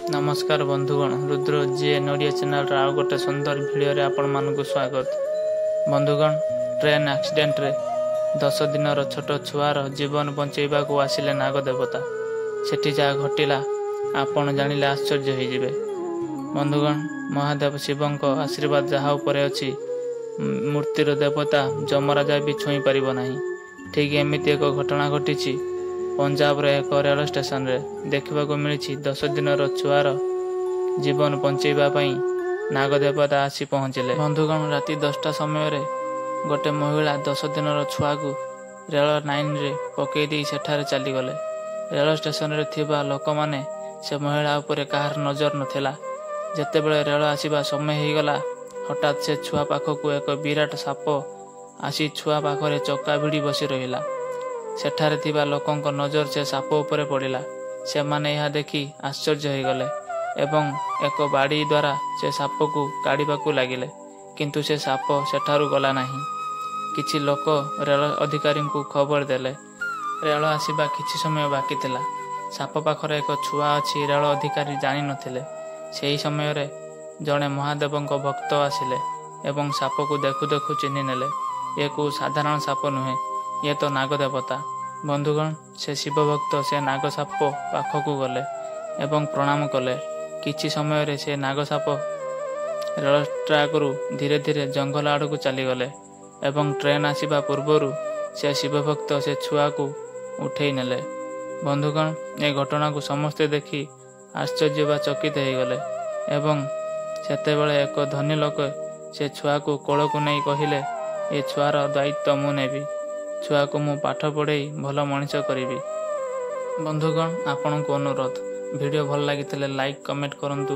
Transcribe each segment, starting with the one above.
नमस्कार बंधुगण, Rudra GN Odia channel आउ गोटे सुंदर भिडियो रे आपण मानकु स्वागत। बंधुगण, ट्रेन एक्सीडेंट रे 10 दिनर छोट छुआर जीवन बंचैबा को आसिले नागदेवता। सेठी जा घटिला आपण जानिले आश्चर्य होई जिवे। बंधुगण, महादेव शिवंक आशीर्वाद जहा उपरे अछि, मूर्तिर देवता जमराजा भी छुई परिबो नाही। ठीक एमिति एक घटना घटिछि पंजाब रे एक रेल स्टेशन रे। देखा मिली 10 दिनर छुआर जीवन बंचैबा पई नागदेवता आसी पहुँचिले। बंधुगण, राति 10टा समय रे गोटे महिला 10 दिनर छुआ को रेल लाइन रे पकई दी सेठारे चली गले। रेल स्टेशन रे थिबा लोक माने से महिला उपरे काहार नजर नथिला। जेतेबेले रेल आसीबा समय हो गला, हठात से छुआ पाखकु एक विराट साप आसी छुआ पाखरे चक्का भिड़ी बसी रहिला। सेठारे थिबा लोकंक नजर से साप उपरे पड़िला। से माने यह देखी आश्चर्य हो गले एवं एक बाड़ी द्वारा से साप को काढ़ाकू लगिले, किंतु से साप सेठारु गला नाही। किछि लोक रेल अधिकारी को खबर देले। रेल आसीबा किछि समय बाकी थिला। साप पाखरे एक छुआ अछि रेल अधिकारी जानि नथिले। सेही समय रे जणे महादेवंक भक्त आसिले एवं साप को देखु देखु चिन्हि नेले। ये को साधारण साप नुहे, ये तो नागदेवता। बंधुगण, से शिव भक्त से नागसाप पाखकू गले एवं प्रणाम कले। किछि समय रे से नागसाप रेल ट्रैक रु धीरे धीरे जंगल आड़ को चली गले एवं ट्रेन आसीबा पूर्वरु से शिव भक्त से छुआ को उठेई नेले। बंधुगण, ए घटना को समस्ते देखी आश्चर्य बा चकित हो गले एवं सेतेबेले एक धनी लोक से छुआ को कोल को नहीं कहिले, ए छुआर दायित्व मु नेबी। छुआ को मु पाठ पढ़े भल मनीष करी। बंधुगण, आपण को अनुरोध, वीडियो भल लगी लाइक कमेंट करंतु।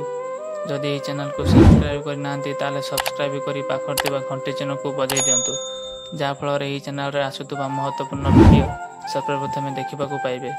जदि ये चैनल को सब्सक्राइब करना ताले सब्सक्राइब करी पाखर थिबा घंटी चिन्ह को बजाई दियंतु, जहा फल ये चैनल रे आसुतबा महत्वपूर्ण वीडियो सर्वप्रथम देखिबा को पाइबे।